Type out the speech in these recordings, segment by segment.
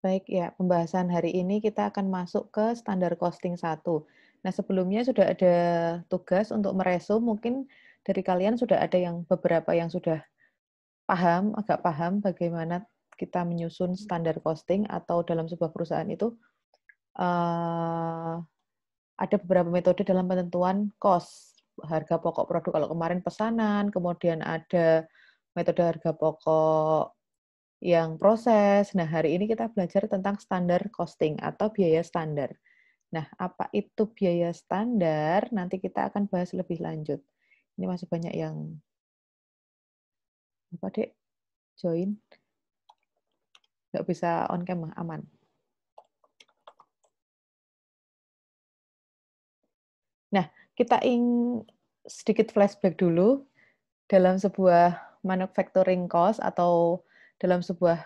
Baik ya, pembahasan hari ini kita akan masuk ke standar costing satu. Nah, sebelumnya sudah ada tugas untuk meresum, mungkin dari kalian sudah ada yang beberapa yang sudah paham, agak paham bagaimana kita menyusun standar costing atau dalam sebuah perusahaan itu eh, ada beberapa metode dalam penentuan cost, harga pokok produk. Kalau kemarin pesanan, kemudian ada metode harga pokok yang proses. Nah, hari ini kita belajar tentang standar costing atau biaya standar. Nah, apa itu biaya standar? Nanti kita akan bahas lebih lanjut. Ini masih banyak yang apa, Dek? Join. Nggak bisa on cam, aman. Nah, kita sedikit flashback dulu dalam sebuah manufacturing cost atau dalam sebuah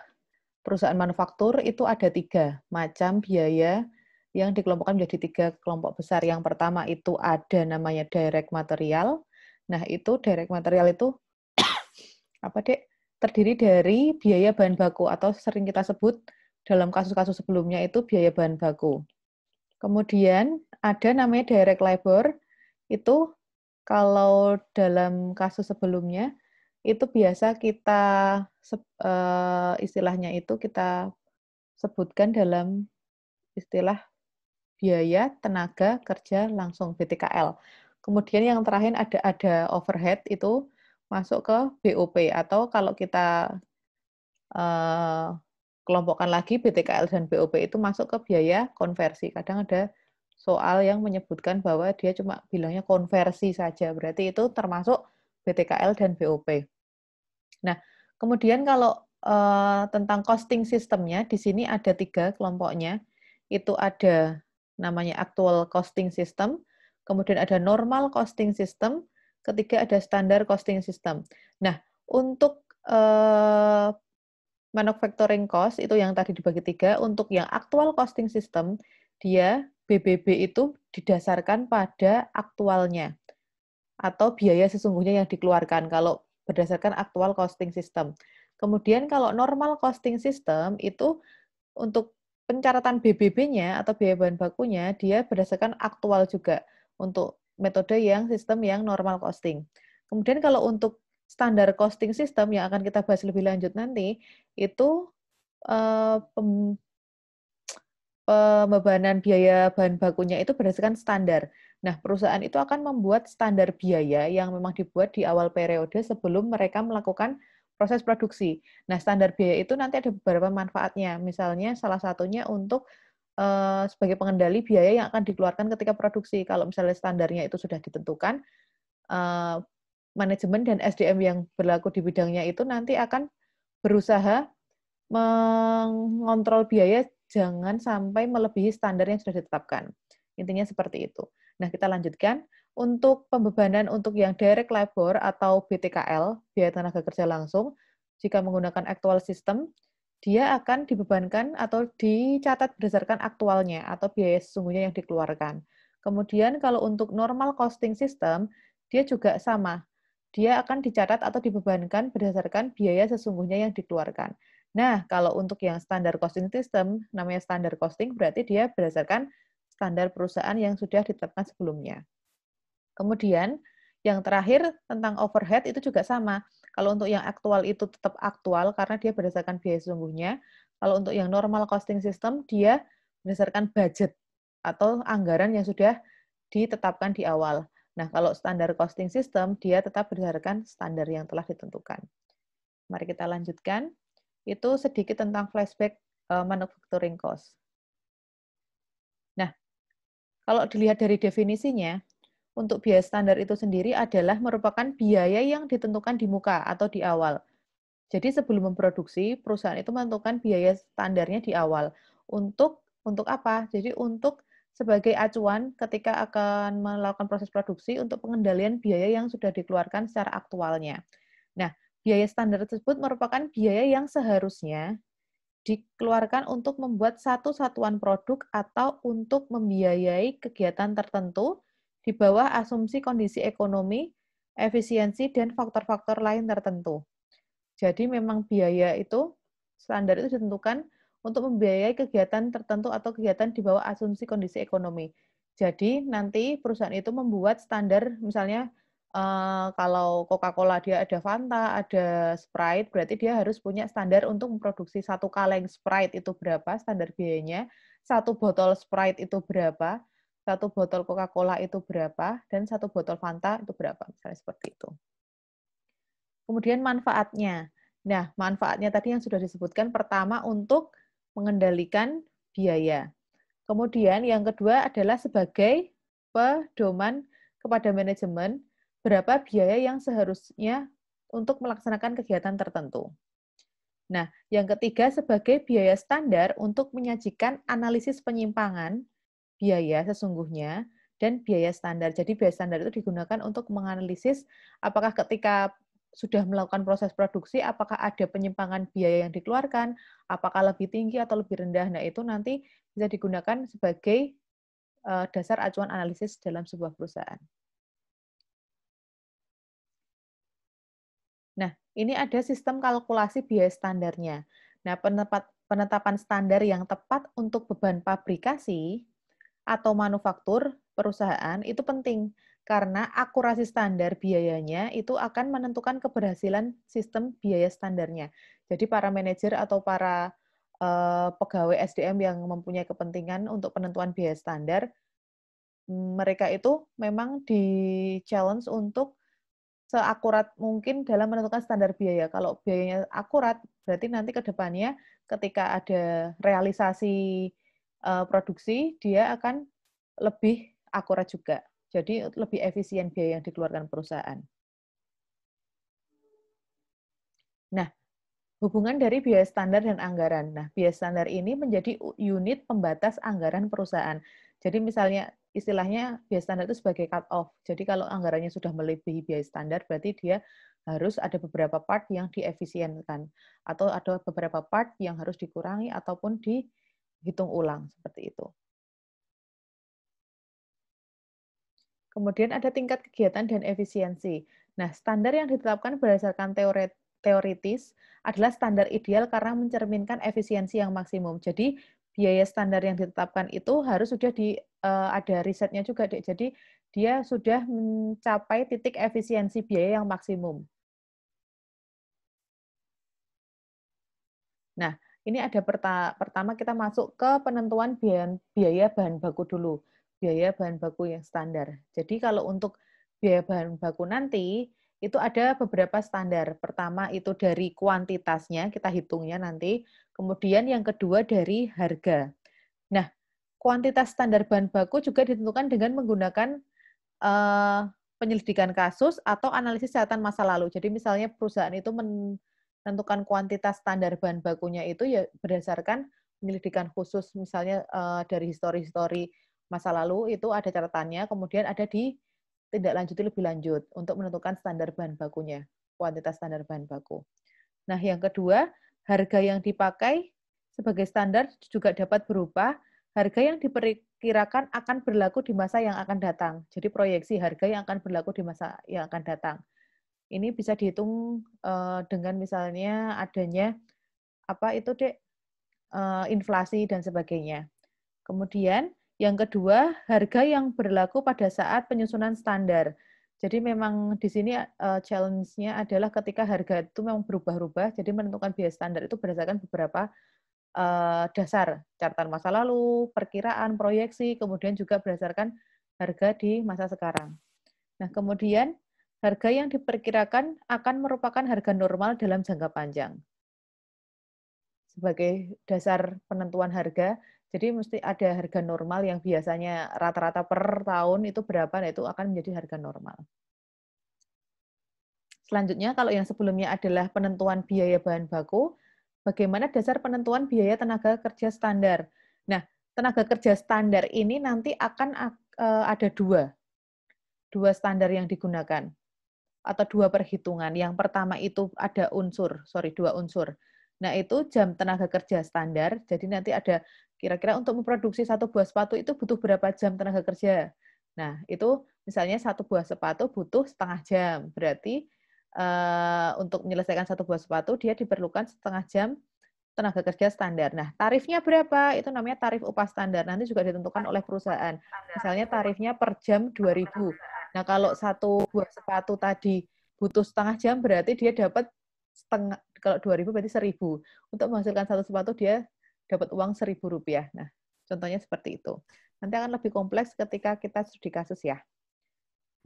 perusahaan manufaktur itu ada 3 macam biaya yang dikelompokkan menjadi 3 kelompok besar. Yang pertama itu ada namanya direct material. Nah, itu direct material itu apa, Dek? Terdiri dari biaya bahan baku atau sering kita sebut dalam kasus-kasus sebelumnya itu biaya bahan baku. Kemudian ada namanya direct labor, itu kalau dalam kasus sebelumnya itu biasa kita istilahnya itu kita sebutkan dalam istilah biaya tenaga kerja langsung BTKL. Kemudian yang terakhir ada overhead itu masuk ke BOP atau kalau kita eh, kelompokkan lagi BTKL dan BOP itu masuk ke biaya konversi. Kadang ada soal yang menyebutkan bahwa dia cuma bilangnya konversi saja, berarti itu termasuk BTKL dan BOP. Nah, kemudian kalau tentang costing sistemnya, di sini ada 3 kelompoknya. Itu ada namanya actual costing system, kemudian ada normal costing system, ketiga ada standar costing system. Nah, untuk manufacturing cost itu yang tadi dibagi 3, untuk yang actual costing system, dia BBB itu didasarkan pada aktualnya atau biaya sesungguhnya yang dikeluarkan kalau berdasarkan actual costing system. Kemudian kalau normal costing system itu untuk pencatatan BBB-nya atau biaya bahan bakunya dia berdasarkan aktual juga untuk metode yang sistem yang normal costing. Kemudian kalau untuk standar costing system yang akan kita bahas lebih lanjut nanti itu eh, pembebanan biaya bahan bakunya itu berdasarkan standar. Nah, perusahaan itu akan membuat standar biaya yang memang dibuat di awal periode sebelum mereka melakukan proses produksi. Nah, standar biaya itu nanti ada beberapa manfaatnya. Misalnya salah satunya untuk sebagai pengendali biaya yang akan dikeluarkan ketika produksi. Kalau misalnya standarnya itu sudah ditentukan, eh, manajemen dan SDM yang berlaku di bidangnya itu nanti akan berusaha mengontrol biaya jangan sampai melebihi standar yang sudah ditetapkan. Intinya seperti itu. Nah, kita lanjutkan. Untuk pembebanan untuk yang direct labor atau BTKL, biaya tenaga kerja langsung, jika menggunakan actual system, dia akan dibebankan atau dicatat berdasarkan aktualnya atau biaya sesungguhnya yang dikeluarkan. Kemudian kalau untuk normal costing system, dia juga sama. Dia akan dicatat atau dibebankan berdasarkan biaya sesungguhnya yang dikeluarkan. Nah, kalau untuk yang standar costing system, namanya standar costing, berarti dia berdasarkan standar perusahaan yang sudah ditetapkan sebelumnya. Kemudian, yang terakhir tentang overhead itu juga sama. Kalau untuk yang aktual itu tetap aktual karena dia berdasarkan biaya sesungguhnya. Kalau untuk yang normal costing system, dia berdasarkan budget atau anggaran yang sudah ditetapkan di awal. Nah, kalau standar costing system, dia tetap berdasarkan standar yang telah ditentukan. Mari kita lanjutkan. Itu sedikit tentang flashback manufacturing cost. Nah, kalau dilihat dari definisinya, untuk biaya standar itu sendiri adalah merupakan biaya yang ditentukan di muka atau di awal. Jadi sebelum memproduksi, perusahaan itu menentukan biaya standarnya di awal. Untuk apa? Jadi untuk sebagai acuan ketika akan melakukan proses produksi untuk pengendalian biaya yang sudah dikeluarkan secara aktualnya. Nah, biaya standar tersebut merupakan biaya yang seharusnya dikeluarkan untuk membuat satu satuan produk atau untuk membiayai kegiatan tertentu di bawah asumsi kondisi ekonomi, efisiensi, dan faktor-faktor lain tertentu. Jadi memang biaya itu, standar itu ditentukan untuk membiayai kegiatan tertentu atau kegiatan di bawah asumsi kondisi ekonomi. Jadi nanti perusahaan itu membuat standar, misalnya kalau Coca-Cola dia ada Fanta, ada Sprite, berarti dia harus punya standar untuk memproduksi satu kaleng Sprite itu berapa, standar biayanya, satu botol Sprite itu berapa, satu botol Coca-Cola itu berapa, dan satu botol Fanta itu berapa, misalnya seperti itu. Kemudian manfaatnya. Nah, manfaatnya tadi yang sudah disebutkan, pertama untuk mengendalikan biaya. Kemudian yang kedua adalah sebagai pedoman kepada manajemen berapa biaya yang seharusnya untuk melaksanakan kegiatan tertentu. Nah, yang ketiga sebagai biaya standar untuk menyajikan analisis penyimpangan biaya sesungguhnya dan biaya standar. Jadi biaya standar itu digunakan untuk menganalisis apakah ketika sudah melakukan proses produksi, apakah ada penyimpangan biaya yang dikeluarkan, apakah lebih tinggi atau lebih rendah. Nah, itu nanti bisa digunakan sebagai dasar acuan analisis dalam sebuah perusahaan. Nah, ini ada sistem kalkulasi biaya standarnya. Nah, penetapan standar yang tepat untuk beban fabrikasi atau manufaktur perusahaan itu penting karena akurasi standar biayanya itu akan menentukan keberhasilan sistem biaya standarnya. Jadi para manajer atau para pegawai SDM yang mempunyai kepentingan untuk penentuan biaya standar, mereka itu memang di-challenge untuk seakurat mungkin dalam menentukan standar biaya. Kalau biayanya akurat, berarti nanti ke depannya ketika ada realisasi produksi, dia akan lebih akurat juga. Jadi lebih efisien biaya yang dikeluarkan perusahaan. Nah, hubungan dari biaya standar dan anggaran. Nah, biaya standar ini menjadi unit pembatas anggaran perusahaan. Jadi misalnya istilahnya biaya standar itu sebagai cut off. Jadi kalau anggarannya sudah melebihi biaya standar, berarti dia harus ada beberapa part yang diefisienkan atau ada beberapa part yang harus dikurangi ataupun dihitung ulang seperti itu. Kemudian ada tingkat kegiatan dan efisiensi. Nah, standar yang ditetapkan berdasarkan teoritis adalah standar ideal karena mencerminkan efisiensi yang maksimum. Jadi, biaya standar yang ditetapkan itu harus sudah ada risetnya juga, Dek. Jadi, dia sudah mencapai titik efisiensi biaya yang maksimum. Nah, ini ada pertama kita masuk ke penentuan biaya bahan baku dulu. Biaya bahan baku yang standar. Jadi kalau untuk biaya bahan baku nanti, itu ada beberapa standar. Pertama itu dari kuantitasnya, kita hitungnya nanti. Kemudian yang kedua dari harga. Nah, kuantitas standar bahan baku juga ditentukan dengan menggunakan penyelidikan kasus atau analisis catatan masa lalu. Jadi misalnya perusahaan itu menentukan kuantitas standar bahan bakunya itu ya berdasarkan penyelidikan khusus, misalnya dari histori-histori masa lalu itu ada catatannya, kemudian ada ditindaklanjuti lebih lanjut untuk menentukan standar bahan bakunya, kuantitas standar bahan baku. Nah, yang kedua, harga yang dipakai sebagai standar juga dapat berubah. Harga yang diperkirakan akan berlaku di masa yang akan datang. Jadi proyeksi harga yang akan berlaku di masa yang akan datang. Ini bisa dihitung dengan misalnya adanya apa itu Dek, inflasi dan sebagainya. Kemudian yang kedua, harga yang berlaku pada saat penyusunan standar. Jadi memang di sini challenge-nya adalah ketika harga itu memang berubah-ubah, jadi menentukan biaya standar itu berdasarkan beberapa dasar, catatan masa lalu, perkiraan, proyeksi, kemudian juga berdasarkan harga di masa sekarang. Nah, kemudian harga yang diperkirakan akan merupakan harga normal dalam jangka panjang. Sebagai dasar penentuan harga, jadi mesti ada harga normal yang biasanya rata-rata per tahun itu berapa, nah itu akan menjadi harga normal. Selanjutnya, kalau yang sebelumnya adalah penentuan biaya bahan baku, bagaimana dasar penentuan biaya tenaga kerja standar? Nah, tenaga kerja standar ini nanti akan ada dua standar yang digunakan atau dua perhitungan. Yang pertama itu ada dua unsur. Nah, itu jam tenaga kerja standar. Jadi nanti ada kira-kira untuk memproduksi satu buah sepatu itu butuh berapa jam tenaga kerja. Nah, itu misalnya satu buah sepatu butuh setengah jam. Berarti untuk menyelesaikan satu buah sepatu dia diperlukan setengah jam tenaga kerja standar. Nah, tarifnya berapa? Itu namanya tarif upah standar. Nanti juga ditentukan oleh perusahaan. Misalnya tarifnya per jam 2.000. Nah, kalau satu buah sepatu tadi butuh setengah jam, berarti dia dapat setengah, kalau 2.000 berarti 1.000. Untuk menghasilkan satu sepatu dia dapat uang Rp1.000. Nah, contohnya seperti itu. Nanti akan lebih kompleks ketika kita studi kasus ya.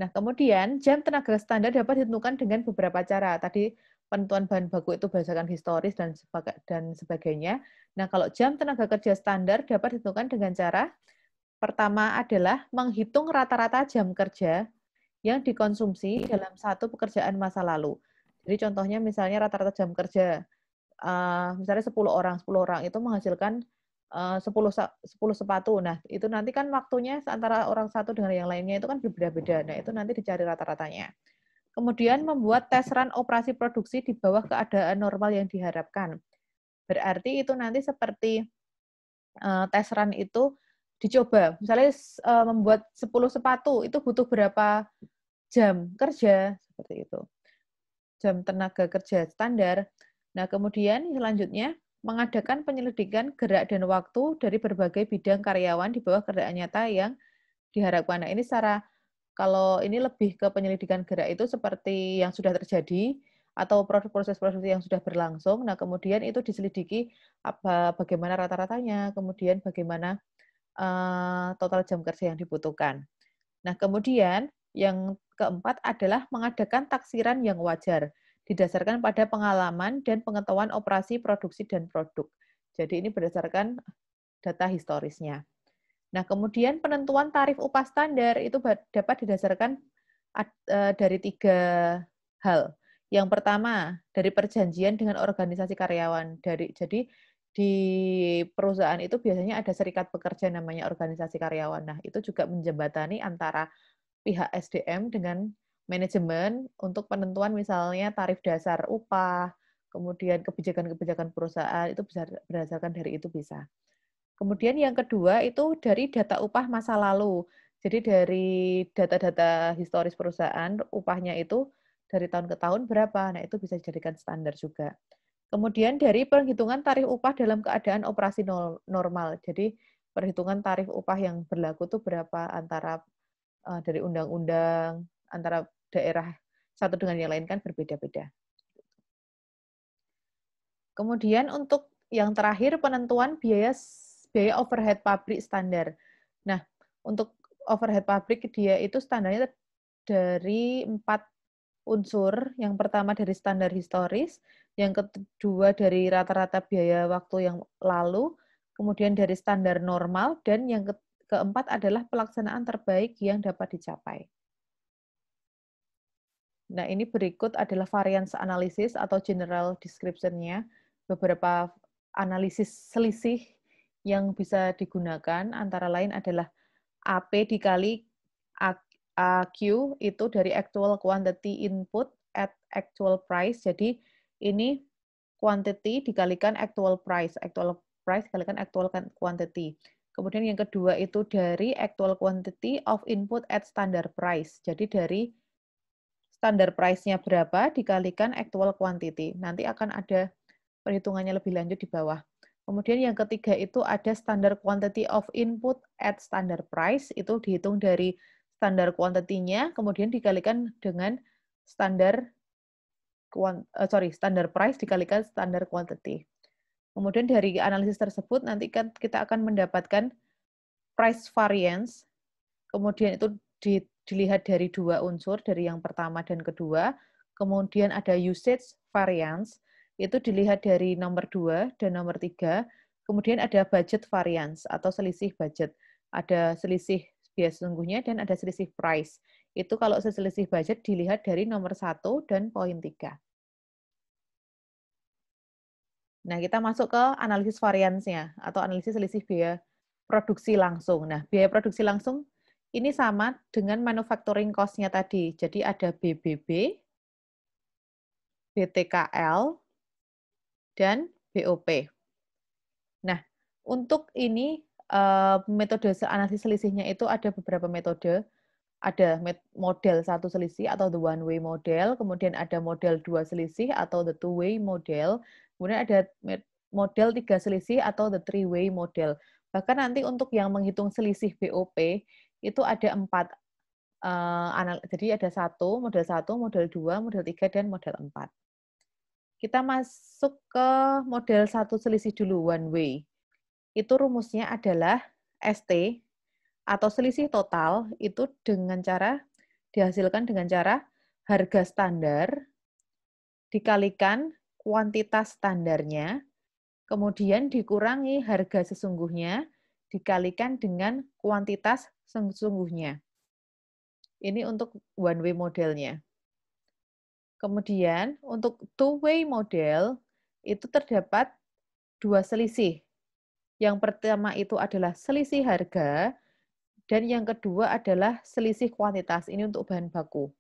Nah, kemudian jam tenaga standar dapat ditentukan dengan beberapa cara. Tadi penentuan bahan baku itu berdasarkan historis dan sebagainya. Nah, kalau jam tenaga kerja standar dapat ditentukan dengan cara pertama adalah menghitung rata-rata jam kerja yang dikonsumsi dalam satu pekerjaan masa lalu. Jadi contohnya misalnya rata-rata jam kerja, misalnya 10 orang itu menghasilkan 10 sepatu. Nah, itu nanti kan waktunya antara orang satu dengan yang lainnya itu kan berbeda-beda. Nah, itu nanti dicari rata-ratanya. Kemudian membuat tes run operasi produksi di bawah keadaan normal yang diharapkan. Berarti itu nanti seperti tes run itu dicoba. Misalnya membuat 10 sepatu itu butuh berapa jam kerja, seperti itu. Jam tenaga kerja standar. Nah, kemudian selanjutnya mengadakan penyelidikan gerak dan waktu dari berbagai bidang karyawan di bawah keadaan nyata yang diharapkan. Nah, ini secara kalau ini lebih ke penyelidikan gerak itu seperti yang sudah terjadi atau proses produksi yang sudah berlangsung. Nah, kemudian itu diselidiki bagaimana rata-ratanya, kemudian bagaimana total jam kerja yang dibutuhkan. Nah, kemudian yang keempat adalah mengadakan taksiran yang wajar, didasarkan pada pengalaman dan pengetahuan operasi, produksi, dan produk. Jadi ini berdasarkan data historisnya. Nah, kemudian penentuan tarif upah standar itu dapat didasarkan dari 3 hal. Yang pertama, dari perjanjian dengan organisasi karyawan. Jadi di perusahaan itu biasanya ada serikat pekerja namanya organisasi karyawan. Nah, itu juga menjembatani antara pihak SDM dengan manajemen untuk penentuan misalnya tarif dasar upah, kemudian kebijakan-kebijakan perusahaan itu bisa berdasarkan dari itu bisa. Kemudian yang kedua itu dari data upah masa lalu. Jadi dari data-data historis perusahaan, upahnya itu dari tahun ke tahun berapa. Nah, itu bisa dijadikan standar juga. Kemudian dari perhitungan tarif upah dalam keadaan operasi normal. Jadi perhitungan tarif upah yang berlaku itu berapa antara dari undang-undang, antara daerah satu dengan yang lain kan berbeda-beda. Kemudian untuk yang terakhir penentuan biaya overhead pabrik standar. Nah, untuk overhead pabrik dia itu standarnya dari 4 unsur. Yang pertama dari standar historis, yang kedua dari rata-rata biaya waktu yang lalu, kemudian dari standar normal, dan yang keempat adalah pelaksanaan terbaik yang dapat dicapai. Nah, ini berikut adalah variance analysis atau general description-nya. Beberapa analisis selisih yang bisa digunakan, antara lain adalah AP dikali AQ, itu dari actual quantity input at actual price. Jadi, ini quantity dikalikan actual price dikalikan actual quantity. Kemudian yang kedua itu dari actual quantity of input at standard price. Jadi, dari standar price-nya berapa dikalikan actual quantity. Nanti akan ada perhitungannya lebih lanjut di bawah. Kemudian yang ketiga itu ada standard quantity of input at standard price, itu dihitung dari standar quantity-nya, kemudian dikalikan dengan standar price dikalikan standar quantity. Kemudian dari analisis tersebut nanti kan kita akan mendapatkan price variance, kemudian itu dilihat dari 2 unsur, dari yang pertama dan kedua, kemudian ada usage variance, itu dilihat dari nomor 2 dan nomor 3, kemudian ada budget variance atau selisih budget. Ada selisih biaya sesungguhnya dan ada selisih price. Itu kalau selisih budget dilihat dari nomor 1 dan poin 3. Nah, kita masuk ke analisis variance-nya atau analisis selisih biaya produksi langsung. Nah, biaya produksi langsung ini sama dengan manufacturing cost-nya tadi. Jadi ada BBB, BTKL, dan BOP. Nah, untuk ini metode analisis selisihnya itu ada beberapa metode. Ada model satu selisih atau the one way model, kemudian ada model 2 selisih atau the two way model, kemudian ada model 3 selisih atau the three-way model. Bahkan nanti untuk yang menghitung selisih BOP, itu ada 4. Jadi ada model 2, model 3, dan model 4. Kita masuk ke model 1 selisih dulu, one way. Itu rumusnya adalah ST, atau selisih total, itu dihasilkan dengan cara harga standar dikalikan kuantitas standarnya, kemudian dikurangi harga sesungguhnya, dikalikan dengan kuantitas sesungguhnya. Ini untuk one-way modelnya. Kemudian untuk two-way model, itu terdapat 2 selisih. Yang pertama itu adalah selisih harga, dan yang kedua adalah selisih kuantitas. Ini untuk bahan baku.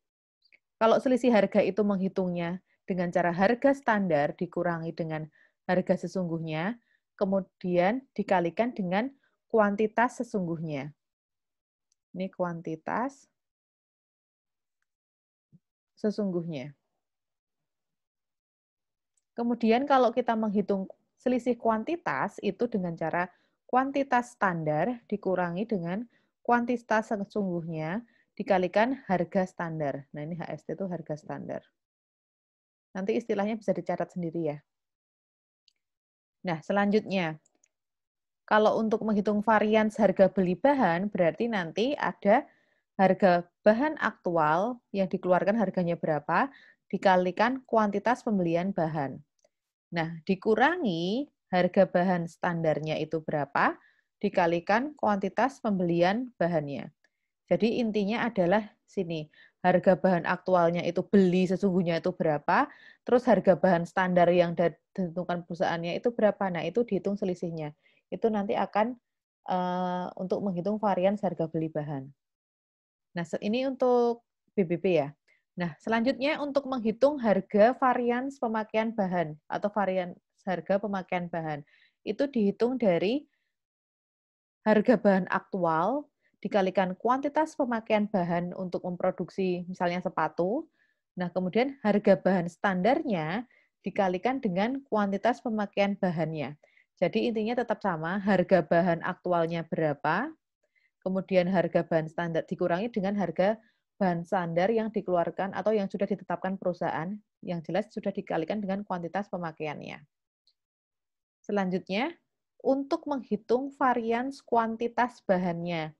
Kalau selisih harga itu menghitungnya dengan cara harga standar dikurangi dengan harga sesungguhnya, kemudian dikalikan dengan kuantitas sesungguhnya. Ini kuantitas sesungguhnya. Kemudian kalau kita menghitung selisih kuantitas, itu dengan cara kuantitas standar dikurangi dengan kuantitas sesungguhnya, dikalikan harga standar. Nah, ini HST itu harga standar. Nanti istilahnya bisa dicatat sendiri ya. Nah, selanjutnya, kalau untuk menghitung varians harga beli bahan, berarti nanti ada harga bahan aktual yang dikeluarkan harganya berapa, dikalikan kuantitas pembelian bahan. Nah, dikurangi harga bahan standarnya itu berapa, dikalikan kuantitas pembelian bahannya. Jadi intinya adalah sini, harga bahan aktualnya itu beli sesungguhnya itu berapa, terus harga bahan standar yang ditentukan perusahaannya itu berapa. Nah, itu dihitung selisihnya. Itu nanti akan untuk menghitung varians harga beli bahan. Nah, ini untuk BBB ya. Nah, selanjutnya untuk menghitung harga varians pemakaian bahan atau varians harga pemakaian bahan. Itu dihitung dari harga bahan aktual dikalikan kuantitas pemakaian bahan untuk memproduksi misalnya sepatu. Nah, kemudian harga bahan standarnya dikalikan dengan kuantitas pemakaian bahannya. Jadi intinya tetap sama, harga bahan aktualnya berapa, kemudian harga bahan standar dikurangi dengan harga bahan standar yang dikeluarkan atau yang sudah ditetapkan perusahaan, yang jelas sudah dikalikan dengan kuantitas pemakaiannya. Selanjutnya, untuk menghitung varians kuantitas bahannya.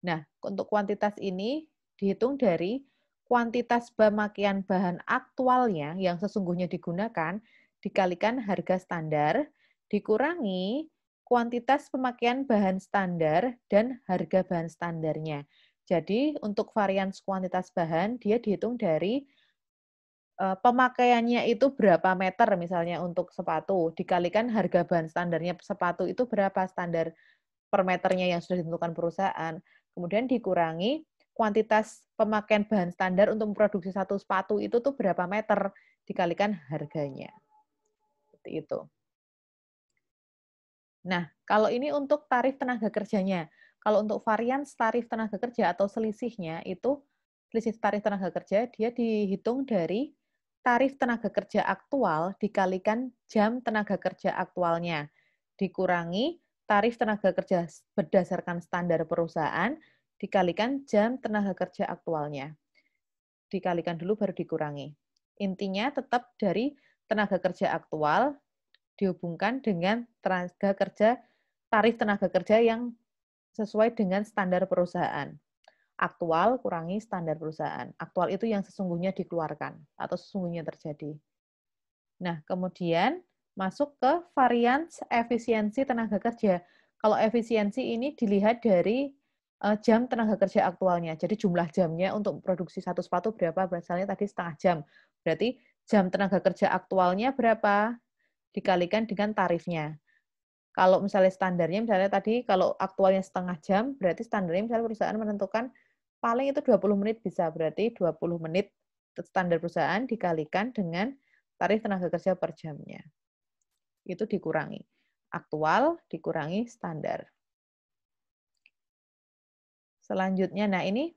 Nah, untuk kuantitas ini dihitung dari kuantitas pemakaian bahan aktualnya yang sesungguhnya digunakan, dikalikan harga standar, dikurangi kuantitas pemakaian bahan standar dan harga bahan standarnya. Jadi, untuk varians kuantitas bahan, dia dihitung dari pemakaiannya itu berapa meter misalnya untuk sepatu, dikalikan harga bahan standarnya sepatu itu berapa standar per meternya yang sudah ditentukan perusahaan, kemudian dikurangi kuantitas pemakaian bahan standar untuk memproduksi satu sepatu itu tuh berapa meter, dikalikan harganya. Seperti itu. Nah, kalau ini untuk tarif tenaga kerjanya. Kalau untuk varians tarif tenaga kerja atau selisihnya, itu selisih tarif tenaga kerja, dia dihitung dari tarif tenaga kerja aktual dikalikan jam tenaga kerja aktualnya, dikurangi tarif tenaga kerja berdasarkan standar perusahaan, dikalikan jam tenaga kerja aktualnya. Dikalikan dulu baru dikurangi. Intinya tetap dari tenaga kerja aktual dihubungkan dengan tarif tenaga kerja yang sesuai dengan standar perusahaan. Aktual kurangi standar perusahaan. Aktual itu yang sesungguhnya dikeluarkan atau sesungguhnya terjadi. Nah, kemudian masuk ke varians efisiensi tenaga kerja. Kalau efisiensi ini dilihat dari jam tenaga kerja aktualnya. Jadi jumlah jamnya untuk produksi satu sepatu berapa? Misalnya tadi setengah jam. Berarti jam tenaga kerja aktualnya berapa? Dikalikan dengan tarifnya. Kalau misalnya standarnya, misalnya tadi kalau aktualnya setengah jam, berarti standarnya misalnya perusahaan menentukan paling itu 20 menit bisa. Berarti 20 menit standar perusahaan dikalikan dengan tarif tenaga kerja per jamnya. Itu dikurangi. Aktual dikurangi standar. Selanjutnya, nah ini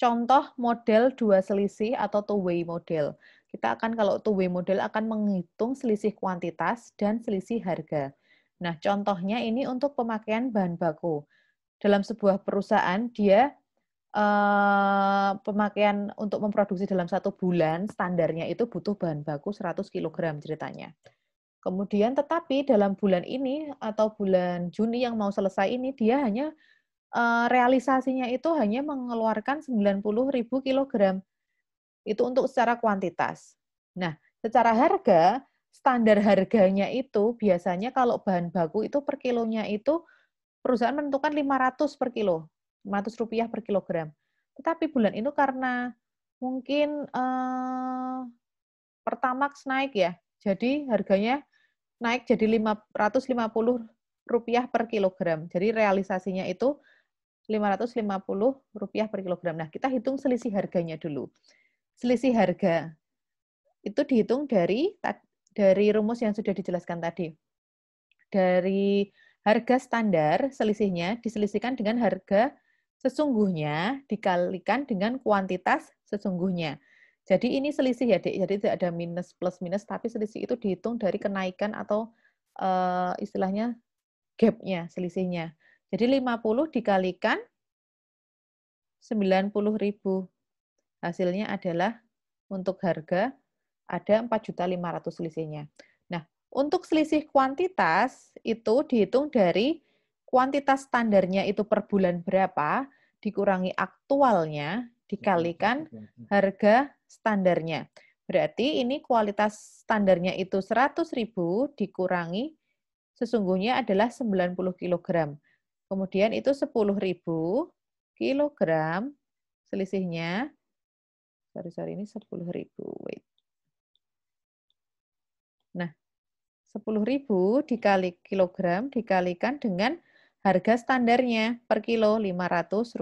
contoh model dua selisih atau two-way model. Kita akan kalau two way model akan menghitung selisih kuantitas dan selisih harga. Nah, contohnya ini untuk pemakaian bahan baku. Dalam sebuah perusahaan, dia pemakaian untuk memproduksi dalam 1 bulan, standarnya itu butuh bahan baku 100 kg ceritanya. Kemudian tetapi dalam bulan ini atau bulan Juni yang mau selesai ini, dia hanya realisasinya itu hanya mengeluarkan 90.000 kilogram. Itu untuk secara kuantitas. Nah, secara harga, standar harganya itu biasanya kalau bahan baku itu per kilonya itu perusahaan menentukan 500 per kilo, Rp500 per kilogram. Tetapi bulan itu karena mungkin Pertamax naik ya, jadi harganya naik jadi Rp550 per kilogram. Jadi realisasinya itu Rp550 per kilogram. Nah, kita hitung selisih harganya dulu. Selisih harga itu dihitung dari rumus yang sudah dijelaskan tadi. Dari harga standar, selisihnya diselisihkan dengan harga sesungguhnya dikalikan dengan kuantitas sesungguhnya. Jadi ini selisih ya, Dek. Jadi tidak ada minus plus minus, tapi selisih itu dihitung dari kenaikan atau istilahnya gap-nya, selisihnya. Jadi 50 dikalikan 90.000. Hasilnya adalah untuk harga ada 4.500.000 selisihnya. Nah, untuk selisih kuantitas itu dihitung dari kuantitas standarnya itu per bulan berapa, dikurangi aktualnya, dikalikan harga standarnya. Berarti ini kualitas standarnya itu 100.000 dikurangi sesungguhnya adalah 90 kg. Kemudian itu 10.000 kilogram selisihnya. Sorry, ini 10.000. Wait. Nah, 10.000 dikali kilogram dikalikan dengan harga standarnya per kilo Rp500.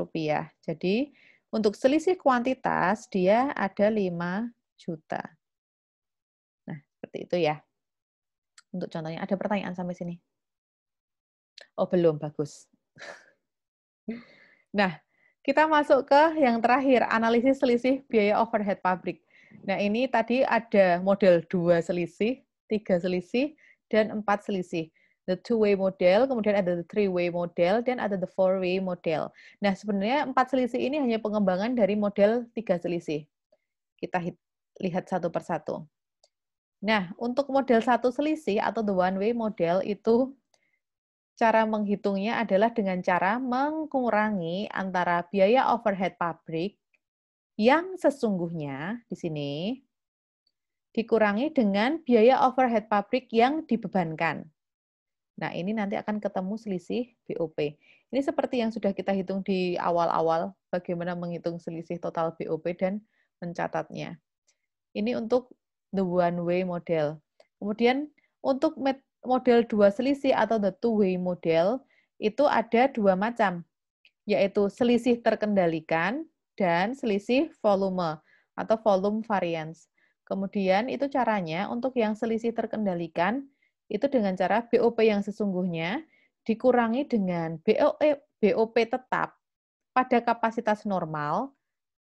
Jadi, untuk selisih kuantitas dia ada 5 juta. Nah, seperti itu ya. Untuk contohnya, ada pertanyaan sampai sini? Oh, belum, bagus. Nah, kita masuk ke yang terakhir, analisis selisih biaya overhead pabrik. Nah, ini tadi ada model 2 selisih, 3 selisih, dan 4 selisih. The two-way model, kemudian ada the three-way model, dan ada the four-way model. Nah, sebenarnya 4 selisih ini hanya pengembangan dari model 3 selisih. Kita lihat satu persatu. Nah, untuk model 1 selisih atau the one-way model itu cara menghitungnya adalah dengan cara mengurangi antara biaya overhead pabrik yang sesungguhnya di sini dikurangi dengan biaya overhead pabrik yang dibebankan. Nah, ini nanti akan ketemu selisih BOP. Ini seperti yang sudah kita hitung di awal-awal, bagaimana menghitung selisih total BOP dan mencatatnya. Ini untuk the one-way model. Kemudian untuk model 2 selisih atau the two-way model, itu ada 2 macam, yaitu selisih terkendalikan dan selisih volume atau volume variance. Kemudian itu caranya untuk yang selisih terkendalikan itu dengan cara BOP yang sesungguhnya dikurangi dengan BOP tetap pada kapasitas normal,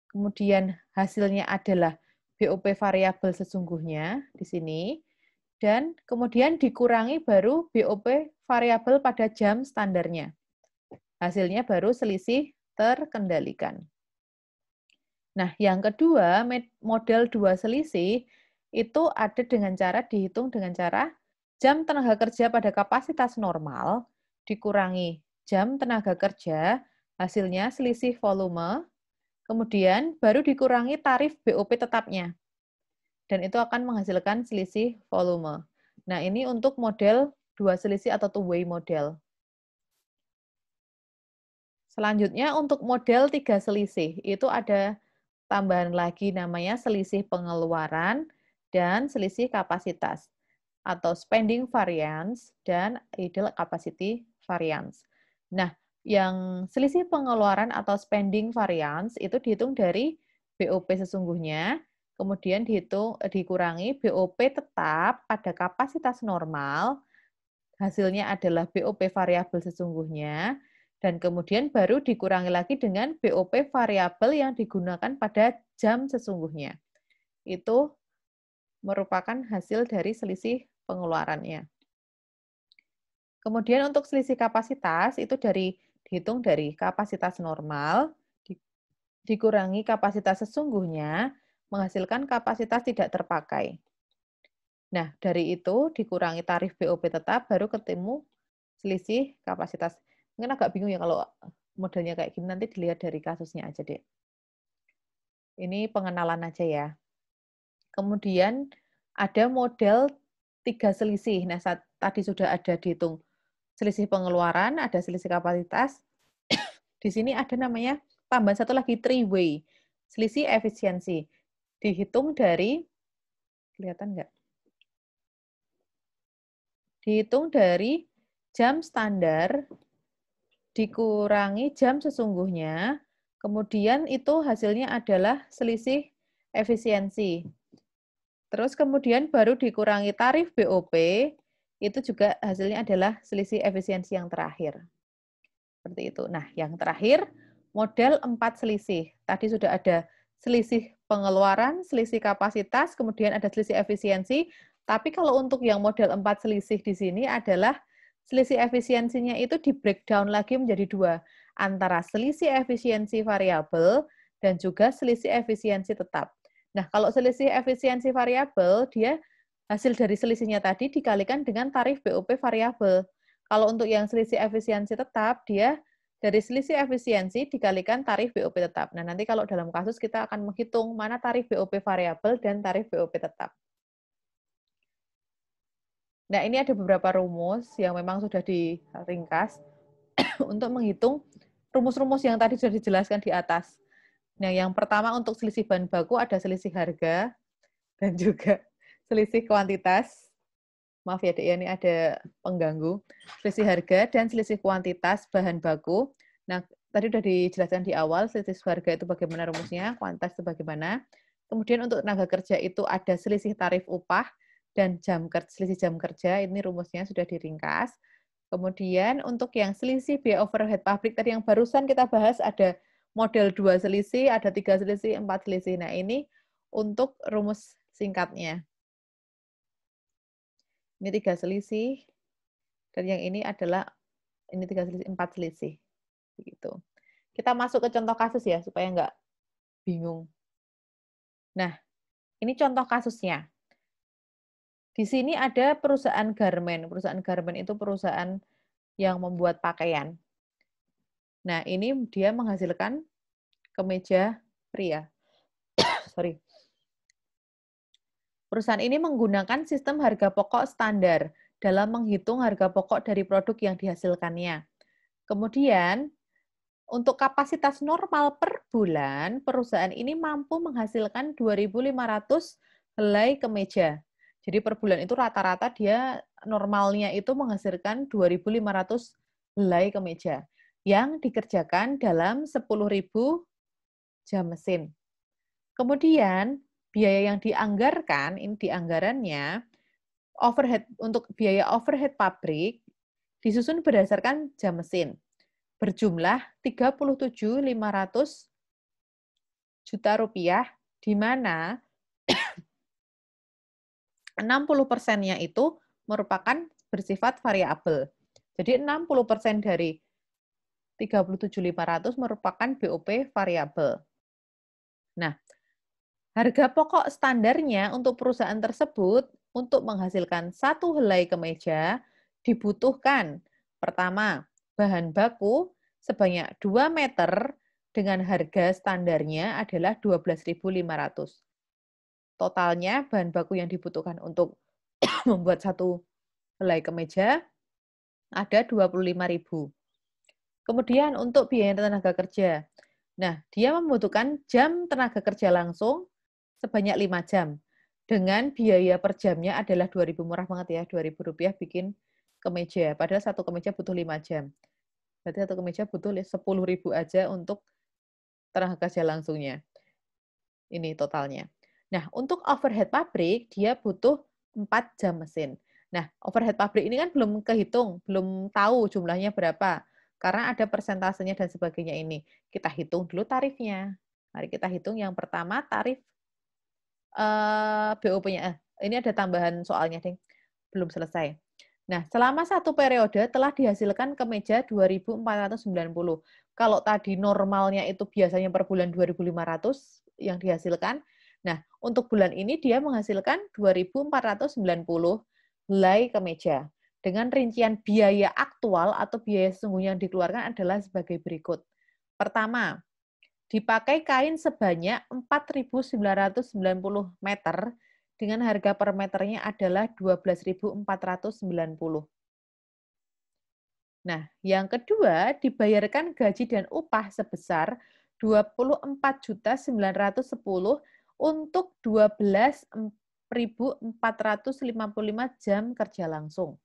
kemudian hasilnya adalah BOP variabel sesungguhnya di sini, dan kemudian dikurangi baru BOP variabel pada jam standarnya. Hasilnya baru selisih terkendalikan. Nah, yang kedua, model 2 selisih, itu ada dengan cara dihitung dengan cara jam tenaga kerja pada kapasitas normal, dikurangi jam tenaga kerja, hasilnya selisih volume, kemudian baru dikurangi tarif BOP tetapnya. Dan itu akan menghasilkan selisih volume. Nah, ini untuk model 2 selisih atau two-way model. Selanjutnya untuk model 3 selisih, itu ada tambahan lagi namanya selisih pengeluaran dan selisih kapasitas atau spending variance dan idle capacity variance. Nah, yang selisih pengeluaran atau spending variance itu dihitung dari BOP sesungguhnya, kemudian dikurangi BOP tetap pada kapasitas normal, hasilnya adalah BOP variabel sesungguhnya, dan kemudian baru dikurangi lagi dengan BOP variabel yang digunakan pada jam sesungguhnya. Itu merupakan hasil dari selisih pengeluarannya. Kemudian untuk selisih kapasitas itu dihitung dari kapasitas normal dikurangi kapasitas sesungguhnya menghasilkan kapasitas tidak terpakai. Nah, dari itu dikurangi tarif BOP tetap baru ketemu selisih kapasitas. Mungkin agak bingung ya kalau modelnya kayak gini, nanti dilihat dari kasusnya aja deh. Ini pengenalan aja ya. Kemudian ada model 3 selisih. Nah, tadi sudah ada dihitung selisih pengeluaran, ada selisih kapasitas. Di sini ada namanya tambahan satu lagi three-way, selisih efisiensi. Dihitung dari, kelihatan nggak? Dihitung dari jam standar dikurangi jam sesungguhnya, kemudian itu hasilnya adalah selisih efisiensi. Terus kemudian baru dikurangi tarif BOP, itu juga hasilnya adalah selisih efisiensi yang terakhir. Seperti itu. Nah, yang terakhir, model 4 selisih. Tadi sudah ada selisih pengeluaran, selisih kapasitas, kemudian ada selisih efisiensi. Tapi kalau untuk yang model 4 selisih di sini adalah selisih efisiensinya itu di breakdown lagi menjadi dua, antara selisih efisiensi variabel dan juga selisih efisiensi tetap. Nah, kalau selisih efisiensi variabel, dia hasil dari selisihnya tadi dikalikan dengan tarif BOP variabel. Kalau untuk yang selisih efisiensi tetap, dia dari selisih efisiensi dikalikan tarif BOP tetap. Nah, nanti kalau dalam kasus kita akan menghitung mana tarif BOP variabel dan tarif BOP tetap. Nah, ini ada beberapa rumus yang memang sudah diringkas untuk menghitung rumus-rumus yang tadi sudah dijelaskan di atas. Nah, yang pertama untuk selisih bahan baku ada selisih harga dan juga selisih kuantitas. Maaf ya, Dek, ini ada pengganggu. Selisih harga dan selisih kuantitas bahan baku. Nah, tadi sudah dijelaskan di awal, selisih harga itu bagaimana rumusnya, kuantitas itu bagaimana. Kemudian untuk tenaga kerja itu ada selisih tarif upah dan selisih jam kerja, ini rumusnya sudah diringkas. Kemudian untuk yang selisih biaya overhead pabrik tadi yang barusan kita bahas ada model 2 selisih, ada 3 selisih, 4 selisih. Nah, ini untuk rumus singkatnya. Ini 3 selisih, dan yang ini adalah ini 3 selisih, 4 selisih. Begitu. Kita masuk ke contoh kasus ya, supaya nggak bingung. Nah, ini contoh kasusnya. Di sini ada perusahaan garmen. Perusahaan garmen itu perusahaan yang membuat pakaian. Nah, ini dia menghasilkan kemeja pria. Sorry. Perusahaan ini menggunakan sistem harga pokok standar dalam menghitung harga pokok dari produk yang dihasilkannya. Kemudian, untuk kapasitas normal per bulan, perusahaan ini mampu menghasilkan 2.500 helai kemeja. Jadi per bulan itu rata-rata dia normalnya itu menghasilkan 2.500 helai kemeja yang dikerjakan dalam 10.000 jam mesin. Kemudian, biaya yang dianggarkan, ini di anggarannya, untuk biaya overhead pabrik disusun berdasarkan jam mesin berjumlah 37.500 juta rupiah, di mana 60%-nya itu merupakan bersifat variabel. Jadi 60% dari 37.500 merupakan BOP variabel. Nah, harga pokok standarnya untuk perusahaan tersebut untuk menghasilkan satu helai kemeja dibutuhkan pertama, bahan baku sebanyak 2 meter dengan harga standarnya adalah 12.500. Totalnya bahan baku yang dibutuhkan untuk membuat satu helai kemeja ada 25.000. Kemudian untuk biaya tenaga kerja. Nah, dia membutuhkan jam tenaga kerja langsung sebanyak 5 jam. Dengan biaya per jamnya adalah 2.000, murah banget ya, 2.000 rupiah bikin kemeja. Padahal satu kemeja butuh 5 jam. Berarti satu kemeja butuh 10.000 aja untuk tenaga kerja langsungnya. Ini totalnya. Nah, untuk overhead pabrik, dia butuh 4 jam mesin. Nah, overhead pabrik ini kan belum kehitung, belum tahu jumlahnya berapa. Karena ada persentasenya dan sebagainya ini. Kita hitung dulu tarifnya. Mari kita hitung yang pertama tarif BOP-nya. Ini ada tambahan soalnya, Ding. Belum selesai. Nah, selama satu periode telah dihasilkan kemeja 2.490. Kalau tadi normalnya itu biasanya per bulan 2.500 yang dihasilkan. Nah, untuk bulan ini dia menghasilkan 2.490 helai kemeja. Dengan rincian biaya aktual atau biaya sesungguhnya yang dikeluarkan adalah sebagai berikut. Pertama, dipakai kain sebanyak 4.990 meter dengan harga per meternya adalah 12.490. Nah, yang kedua, dibayarkan gaji dan upah sebesar 24.910 untuk 12.455 jam kerja langsung.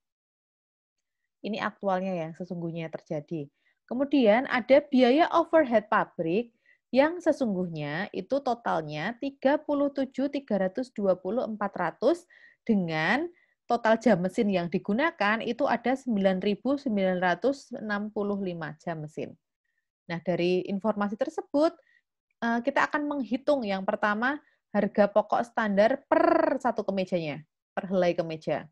Ini aktualnya yang sesungguhnya terjadi. Kemudian ada biaya overhead pabrik yang sesungguhnya itu totalnya 37.320.400 dengan total jam mesin yang digunakan itu ada 9.965 jam mesin. Nah, dari informasi tersebut kita akan menghitung yang pertama harga pokok standar per satu kemejanya, per helai kemeja.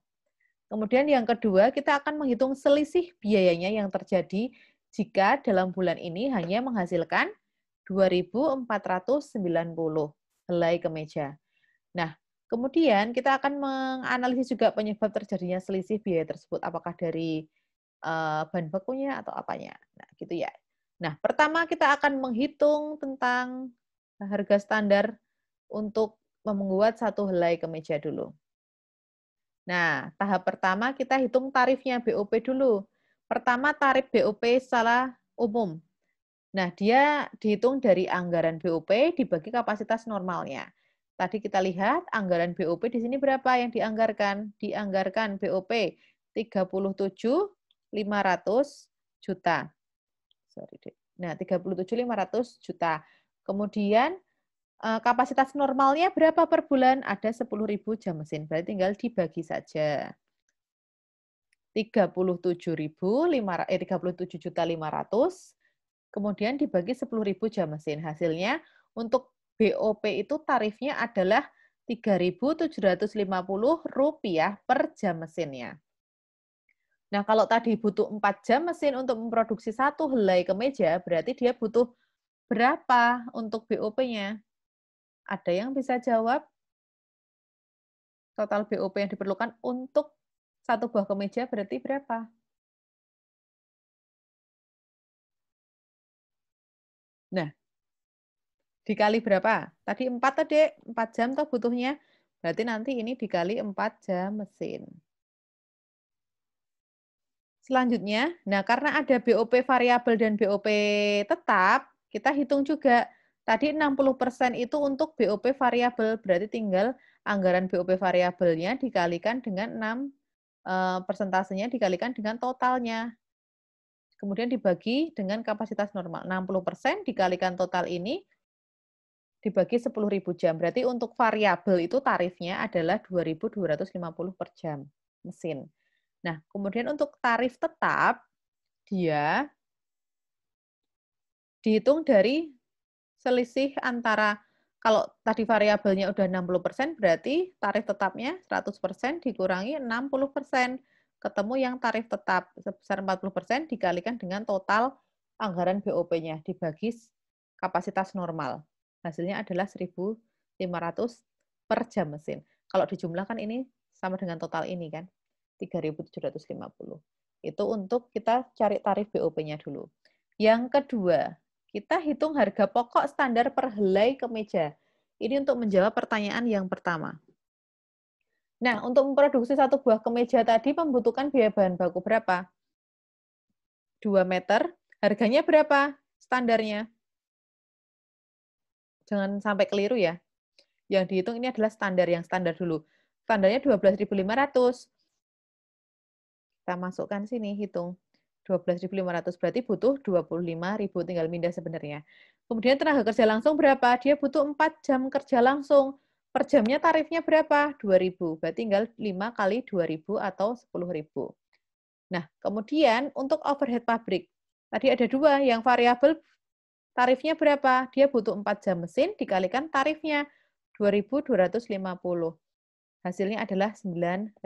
Kemudian yang kedua, kita akan menghitung selisih biayanya yang terjadi jika dalam bulan ini hanya menghasilkan 2.490 helai kemeja. Nah, kemudian kita akan menganalisis juga penyebab terjadinya selisih biaya tersebut, apakah dari bahan bakunya atau apanya. Nah, gitu ya. Nah, pertama kita akan menghitung tentang harga standar untuk membuat satu helai kemeja dulu. Nah, tahap pertama kita hitung tarifnya BOP dulu. Pertama tarif BOP secara umum. Nah, dia dihitung dari anggaran BOP dibagi kapasitas normalnya. Tadi kita lihat anggaran BOP di sini berapa yang dianggarkan? Dianggarkan BOP 37.500 juta. Nah, 37.500 juta. Kemudian kapasitas normalnya berapa per bulan? Ada 10.000 jam mesin. Berarti tinggal dibagi saja. 37.500 kemudian dibagi 10.000 jam mesin. Hasilnya untuk BOP itu tarifnya adalah Rp3.750 per jam mesinnya. Nah, kalau tadi butuh 4 jam mesin untuk memproduksi satu helai kemeja, berarti dia butuh berapa untuk BOP-nya? Ada yang bisa jawab? Total BOP yang diperlukan untuk satu buah kemeja berarti berapa? Nah, dikali berapa? Tadi 4 tadi, 4 jam toh butuhnya. Berarti nanti ini dikali 4 jam mesin. Selanjutnya, nah karena ada BOP variabel dan BOP tetap, kita hitung juga. Tadi 60% itu untuk BOP variabel, berarti tinggal anggaran BOP variabelnya dikalikan dengan 6 persentasenya dikalikan dengan totalnya. Kemudian dibagi dengan kapasitas normal. 60% dikalikan total ini dibagi 10.000 jam. Berarti untuk variabel itu tarifnya adalah 2.250 per jam mesin. Nah, kemudian untuk tarif tetap, dia dihitung dari selisih antara, kalau tadi variabelnya udah 60%, berarti tarif tetapnya 100% dikurangi 60%. Ketemu yang tarif tetap sebesar 40% dikalikan dengan total anggaran BOP-nya dibagi kapasitas normal. Hasilnya adalah 1.500 per jam mesin. Kalau dijumlahkan ini sama dengan total ini kan, 3.750. Itu untuk kita cari tarif BOP-nya dulu. Yang kedua, kita hitung harga pokok standar per helai kemeja. Ini untuk menjawab pertanyaan yang pertama. Nah, untuk memproduksi satu buah kemeja tadi membutuhkan biaya bahan baku berapa? 2 meter. Harganya berapa standarnya? Jangan sampai keliru ya. Yang dihitung ini adalah standar, yang standar dulu. Standarnya 12.500. Kita masukkan sini, hitung. 12.500 berarti butuh 25.000, tinggal mindah sebenarnya. Kemudian tenaga kerja langsung berapa? Dia butuh 4 jam kerja langsung. Per jamnya tarifnya berapa? 2.000. Berarti tinggal 5 kali 2.000 atau 10.000. Nah, kemudian untuk overhead pabrik. Tadi ada dua, yang variabel tarifnya berapa? Dia butuh 4 jam mesin dikalikan tarifnya 2.250. hasilnya adalah 9.000.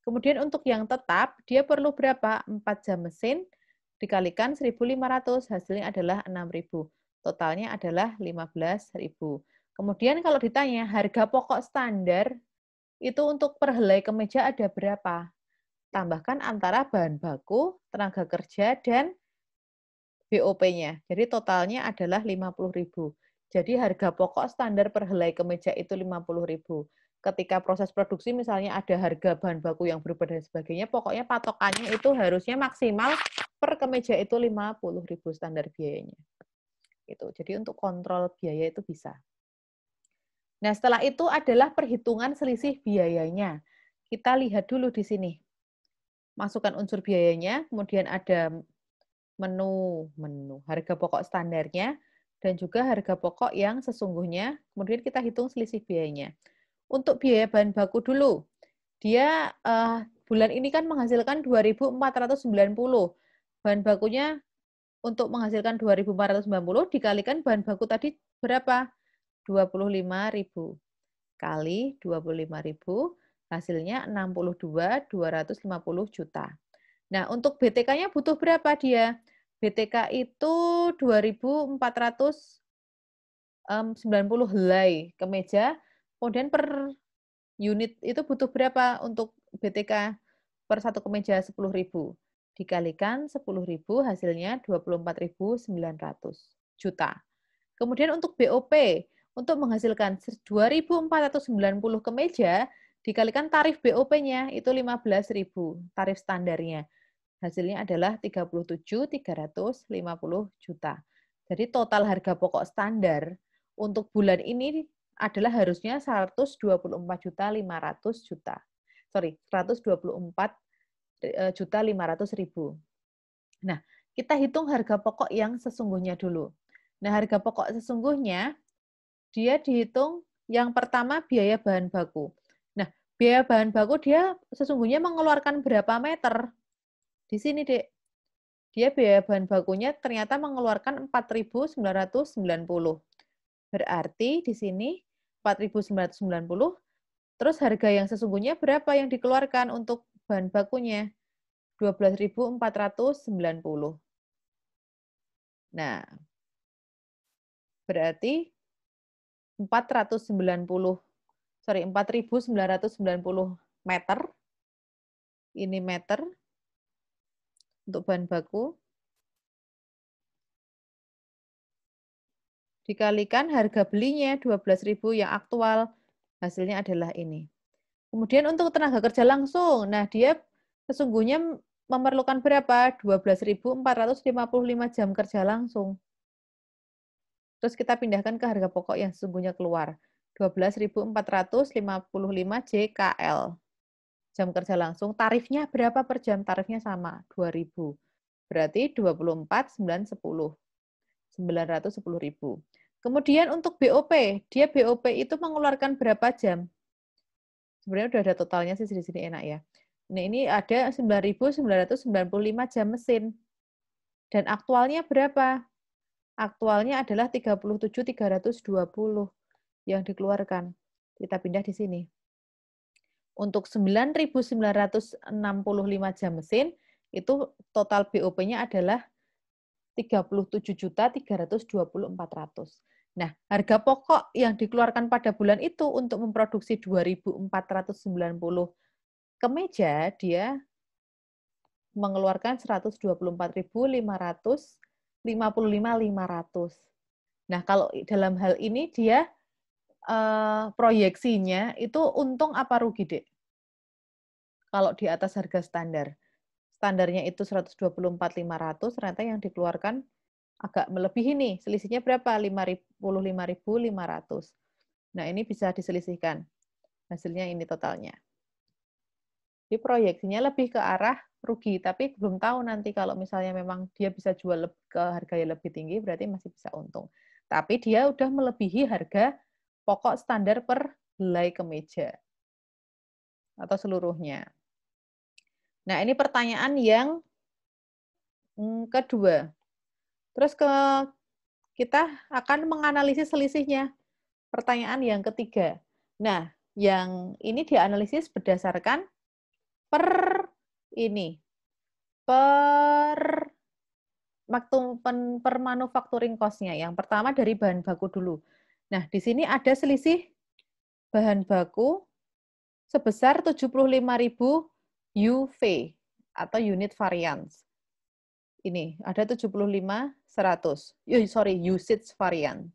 Kemudian untuk yang tetap, dia perlu berapa? 4 jam mesin dikalikan 1.500, hasilnya adalah 6.000. Totalnya adalah 15.000. Kemudian kalau ditanya harga pokok standar, itu untuk per helai kemeja ada berapa? Tambahkan antara bahan baku, tenaga kerja, dan BOP-nya. Jadi totalnya adalah 50.000. Jadi harga pokok standar per helai kemeja itu 50.000. Ketika proses produksi misalnya ada harga bahan baku yang berubah dan sebagainya, pokoknya patokannya itu harusnya maksimal per kemeja itu 50.000 standar biayanya. Itu. Jadi untuk kontrol biaya itu bisa. Nah, setelah itu adalah perhitungan selisih biayanya. Kita lihat dulu di sini. Masukkan unsur biayanya, kemudian ada menu harga pokok standarnya, dan juga harga pokok yang sesungguhnya, kemudian kita hitung selisih biayanya. Untuk biaya bahan baku dulu, dia bulan ini kan menghasilkan 2.490. Bahan bakunya untuk menghasilkan 2.490 dikalikan bahan baku tadi berapa? 25.000 kali 25.000, hasilnya 62.250 juta. Nah, untuk BTK-nya butuh berapa dia? BTK itu 2.490 helai kemeja, kemudian per unit itu butuh berapa untuk BTK per satu kemeja 10.000. Dikalikan 10.000 hasilnya 24.900 juta. Kemudian untuk BOP, untuk menghasilkan 2.490 kemeja, dikalikan tarif BOP-nya itu 15.000, tarif standarnya. Hasilnya adalah 37.350 juta. Jadi total harga pokok standar untuk bulan ini adalah harusnya 124.500 juta. Sorry, 124.500.000. Nah, kita hitung harga pokok yang sesungguhnya dulu. Nah, harga pokok sesungguhnya dia dihitung yang pertama biaya bahan baku. Nah, biaya bahan baku dia sesungguhnya mengeluarkan berapa meter? Di sini, Dek. Dia biaya bahan bakunya ternyata mengeluarkan 4.990. Berarti di sini 4.990, terus harga yang sesungguhnya berapa yang dikeluarkan untuk bahan bakunya? 12.490. Nah, berarti 4.990 meter. Ini meter untuk bahan baku. Dikalikan harga belinya 12.000 yang aktual, hasilnya adalah ini. Kemudian untuk tenaga kerja langsung, nah dia sesungguhnya memerlukan berapa? 12.455 jam kerja langsung. Terus kita pindahkan ke harga pokok yang sesungguhnya keluar. 12.455 JKL. Jam kerja langsung. Tarifnya berapa per jam? Tarifnya sama, 2.000. Berarti 24.910. 910.000. Kemudian untuk BOP, dia BOP itu mengeluarkan berapa jam? Sebenarnya udah ada totalnya sih di sini enak ya. Nah, ini ada 9.995 jam mesin. Dan aktualnya berapa? Aktualnya adalah 37.320 yang dikeluarkan. Kita pindah di sini. Untuk 9.965 jam mesin, itu total BOP-nya adalah 37.324.000. Nah, harga pokok yang dikeluarkan pada bulan itu untuk memproduksi 2.490 kemeja, dia mengeluarkan 124.555. Nah, kalau dalam hal ini dia proyeksinya itu untung apa rugi, Dek? Kalau di atas harga standar. Standarnya itu 124.500, ternyata yang dikeluarkan agak melebihi nih. Selisihnya berapa? 55.500. Nah, ini bisa diselisihkan. Hasilnya ini totalnya. Jadi proyeksinya lebih ke arah rugi, tapi belum tahu nanti kalau misalnya memang dia bisa jual ke harga yang lebih tinggi, berarti masih bisa untung. Tapi dia udah melebihi harga pokok standar per helai kemeja. Atau seluruhnya. Nah, ini pertanyaan yang kedua. Terus kita akan menganalisis selisihnya. Pertanyaan yang ketiga. Nah, Yang ini dianalisis berdasarkan per per manufacturing cost-nya. Yang pertama dari bahan baku dulu. Nah, di sini ada selisih bahan baku sebesar 75.000 UV atau unit variance. Ini ada 75 100. Sorry, usage variant.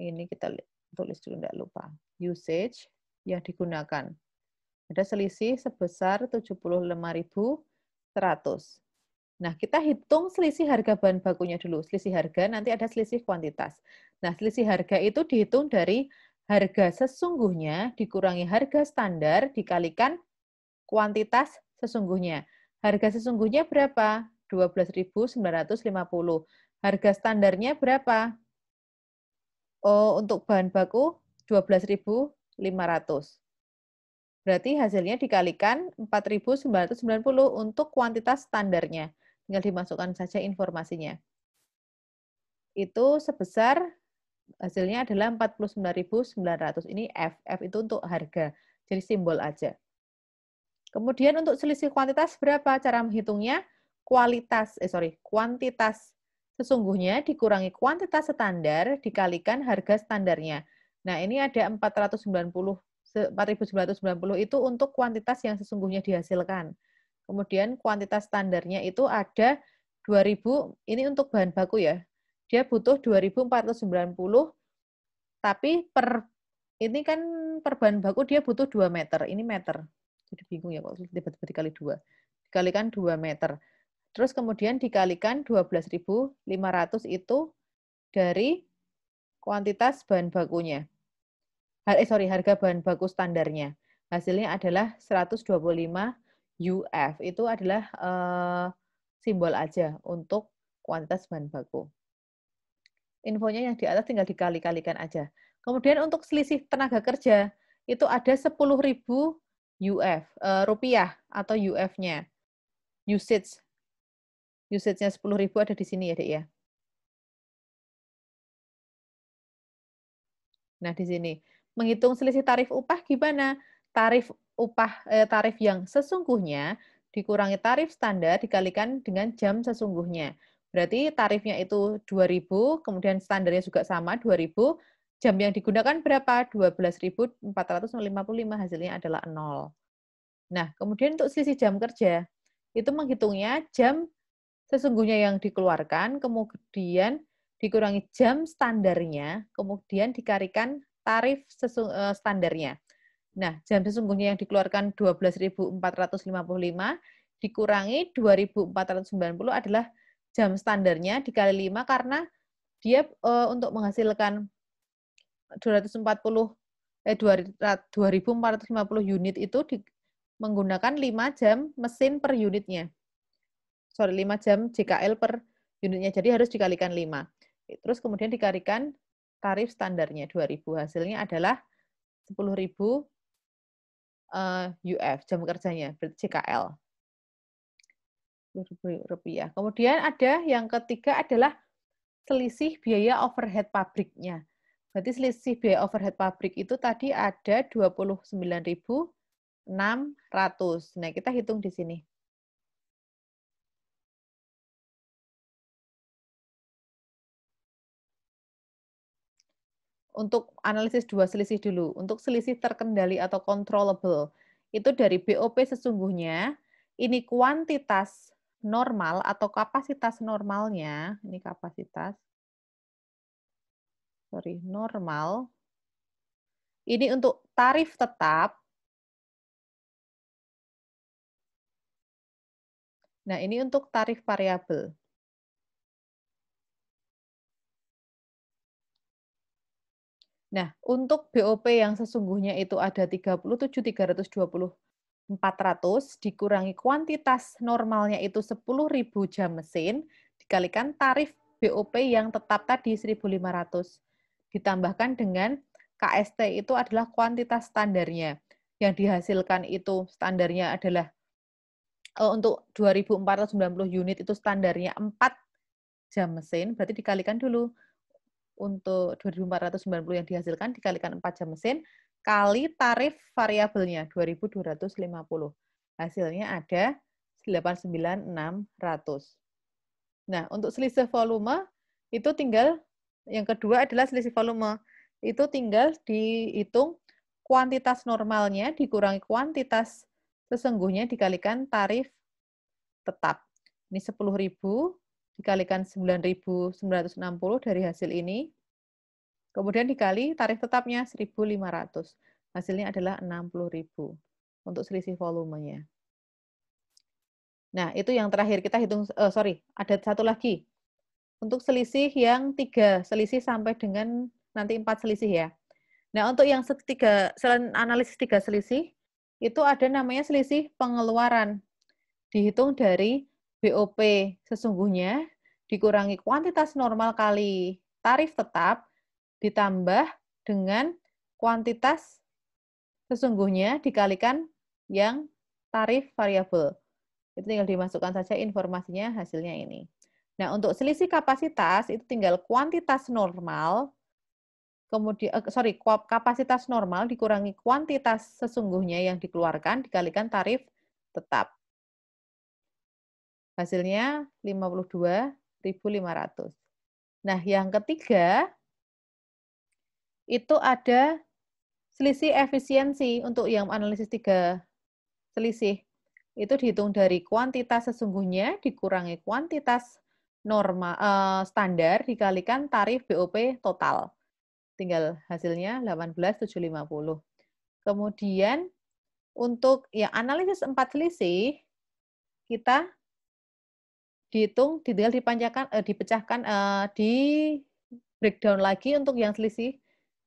Ini kita tulis dulu, enggak lupa. Usage yang digunakan. Ada selisih sebesar 75.100. Nah, kita hitung selisih harga bahan bakunya dulu. Selisih harga, nanti ada selisih kuantitas. Nah, selisih harga itu dihitung dari harga sesungguhnya dikurangi harga standar dikalikan kuantitas sesungguhnya. Harga sesungguhnya berapa? 12.950. Harga standarnya berapa? Oh, untuk bahan baku 12.500. Berarti hasilnya dikalikan 4.990 untuk kuantitas standarnya. Tinggal dimasukkan saja informasinya. Itu sebesar hasilnya adalah 49.900. Ini F. F itu untuk harga. Jadi simbol aja. Kemudian untuk selisih kuantitas berapa? Cara menghitungnya kuantitas sesungguhnya dikurangi kuantitas standar dikalikan harga standarnya. Nah, ini ada 4.990 itu untuk kuantitas yang sesungguhnya dihasilkan. Kemudian kuantitas standarnya itu ada 2.000, ini untuk bahan baku ya. Dia butuh 2.490, tapi ini kan per bahan baku dia butuh 2 meter. Ini meter. Jadi bingung ya kok tiba-tiba dikali 2. Dikalikan 2 meter. Terus kemudian dikalikan 12.500 itu dari kuantitas bahan bakunya. Harga bahan baku standarnya. Hasilnya adalah 125 UF. Itu adalah simbol aja untuk kuantitas bahan baku. Infonya yang di atas tinggal dikali-kalikan aja. Kemudian untuk selisih tenaga kerja, itu ada 10.000 UF, rupiah atau UF-nya. Usage-nya 10.000 ada di sini ya, Dek ya. Nah, di sini. Menghitung selisih tarif upah gimana? Tarif yang sesungguhnya dikurangi tarif standar dikalikan dengan jam sesungguhnya. Berarti tarifnya itu 2.000, kemudian standarnya juga sama 2.000. Jam yang digunakan berapa? 12.455, hasilnya adalah 0. Nah, kemudian untuk selisih jam kerja, itu menghitungnya jam sesungguhnya yang dikeluarkan, kemudian dikurangi jam standarnya, kemudian dikalikan tarif standarnya. Nah, jam sesungguhnya yang dikeluarkan 12.455 dikurangi 2.490 adalah jam standarnya dikali 5 karena dia untuk menghasilkan 2.450 unit itu menggunakan 5 jam mesin per unitnya. 5 jam JKL per unitnya, jadi harus dikalikan 5. Terus kemudian dikalikan tarif standarnya 2.000. Hasilnya adalah 10.000 UF, jam kerjanya, berarti JKL. Rupiah. Kemudian ada yang ketiga adalah selisih biaya overhead pabriknya. Berarti selisih biaya overhead pabrik itu tadi ada 29.600. Nah, kita hitung di sini. Untuk analisis dua selisih dulu. Untuk selisih terkendali atau controllable, itu dari BOP sesungguhnya, ini kuantitas normal atau kapasitas normalnya, ini kapasitas, normal, ini untuk tarif tetap. Nah, ini untuk tarif variabel. Nah, untuk BOP yang sesungguhnya itu ada 37.320.400 dikurangi kuantitas normalnya itu 10.000 jam mesin dikalikan tarif BOP yang tetap tadi 1.500 ditambahkan dengan KST itu adalah kuantitas standarnya. Yang dihasilkan itu standarnya adalah untuk 2.490 unit itu standarnya 4 jam mesin, berarti dikalikan dulu. Untuk 2.490 yang dihasilkan dikalikan 4 jam mesin, kali tarif variabelnya 2.250. Hasilnya ada 89.600. Nah, untuk selisih volume itu tinggal, yang kedua adalah selisih volume. Itu tinggal dihitung kuantitas normalnya dikurangi kuantitas sesungguhnya dikalikan tarif tetap. Ini 10.000 dikalikan 9.960 dari hasil ini. Kemudian dikali tarif tetapnya 1.500. Hasilnya adalah 60.000 untuk selisih volumenya. Nah, itu yang terakhir kita hitung, ada satu lagi. Untuk selisih yang 3, selisih sampai dengan nanti 4 selisih ya. Nah, untuk yang selain analisis 3 selisih, itu ada namanya selisih pengeluaran. Dihitung dari BOP sesungguhnya dikurangi kuantitas normal kali tarif tetap ditambah dengan kuantitas sesungguhnya dikalikan yang tarif variabel. Itu tinggal dimasukkan saja informasinya, hasilnya ini. Nah, untuk selisih kapasitas itu tinggal kuantitas normal, kemudian kapasitas normal dikurangi kuantitas sesungguhnya yang dikeluarkan dikalikan tarif tetap. Hasilnya 52.500. Nah, yang ketiga itu ada selisih efisiensi untuk yang analisis 3 selisih. Itu dihitung dari kuantitas sesungguhnya dikurangi kuantitas normal standar dikalikan tarif BOP total. Tinggal hasilnya 18.750. Kemudian untuk yang analisis 4 selisih kita dihitung, tinggal dipecahkan, di breakdown lagi untuk yang selisih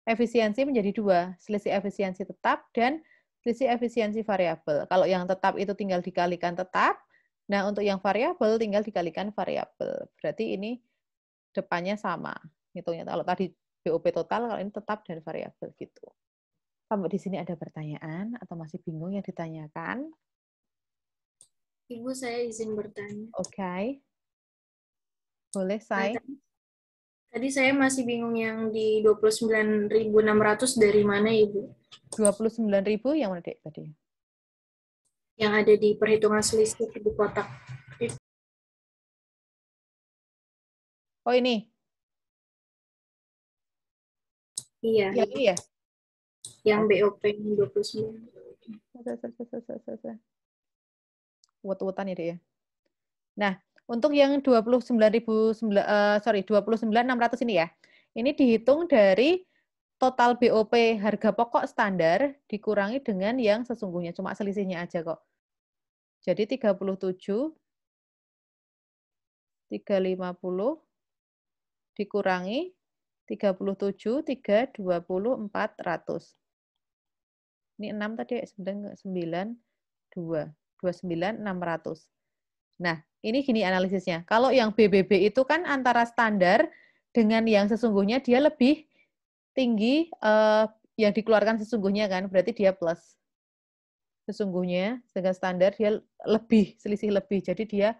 efisiensi menjadi 2, selisih efisiensi tetap dan selisih efisiensi variabel. Kalau yang tetap itu tinggal dikalikan tetap, nah untuk yang variabel tinggal dikalikan variabel. Berarti ini depannya sama. Hitungnya kalau tadi BOP total, kalau ini tetap dan variabel gitu. Sampai di sini ada pertanyaan atau masih bingung yang ditanyakan? Ibu, saya izin bertanya. Oke. Boleh, Nah, Say. tadi saya masih bingung yang di 29.600 dari mana, Ibu? 29.000 yang mana, Dek, tadi? Yang ada di perhitungan selisih di kotak. Oh, ini. Iya, Yang ini ya? yang Oke. BOP 29. Wut-wutan ya, Dek, ya. Nah, untuk yang 29.600 ini ya. Ini dihitung dari total BOP harga pokok standar dikurangi dengan yang sesungguhnya, cuma selisihnya aja kok. Jadi 37 350 dikurangi 37 320 400. Ini 6 tadi 9 2 29.600. Nah, ini gini analisisnya. Kalau yang BBB itu kan antara standar dengan yang sesungguhnya dia lebih tinggi yang dikeluarkan sesungguhnya kan, berarti dia plus. Sesungguhnya dengan standar dia lebih, selisih lebih. Jadi dia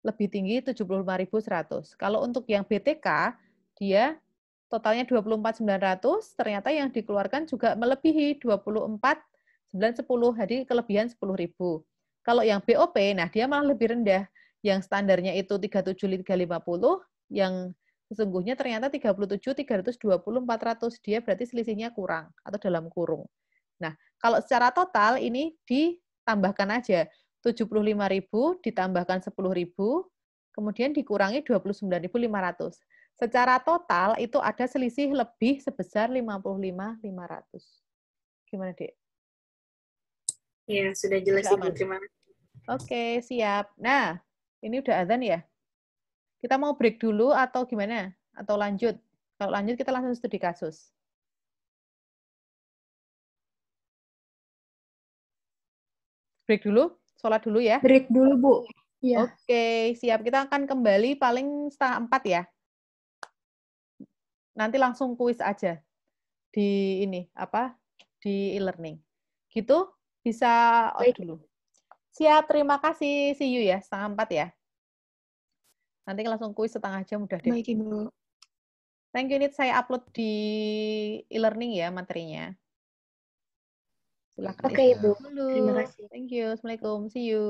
lebih tinggi 75.100. Kalau untuk yang BTK dia totalnya 24.900, ternyata yang dikeluarkan juga melebihi 24.910, jadi kelebihan 10.000. Kalau yang BOP, nah dia malah lebih rendah. Yang standarnya itu 37.350, yang sesungguhnya ternyata 37.320 400, dia berarti selisihnya kurang atau dalam kurung. Nah, kalau secara total ini ditambahkan aja 75.000 ditambahkan 10.000, kemudian dikurangi 29.500. Secara total itu ada selisih lebih sebesar 55.500. Gimana, Dek? Ya, sudah jelas, Sudah Ibu. aman? Terima kasih. Oke, siap. Nah, ini udah azan ya? Kita mau break dulu atau gimana? Atau lanjut? Kalau lanjut kita langsung studi kasus. Break dulu? Sholat dulu ya? Break dulu, Bu. Iya. Oke, siap. Kita akan kembali paling 3:30 ya. Nanti langsung kuis aja di ini di e-learning. Gitu bisa off Baik. dulu. Siap, terima kasih. See you ya, 3:30 ya. Nanti langsung kuis setengah jam udah deh. Baik, Ibu. Thank you, Nit. Saya upload di e-learning ya materinya. Silakan Oke, Ibu. istirahat dulu. Terima kasih. Thank you. Assalamualaikum. See you.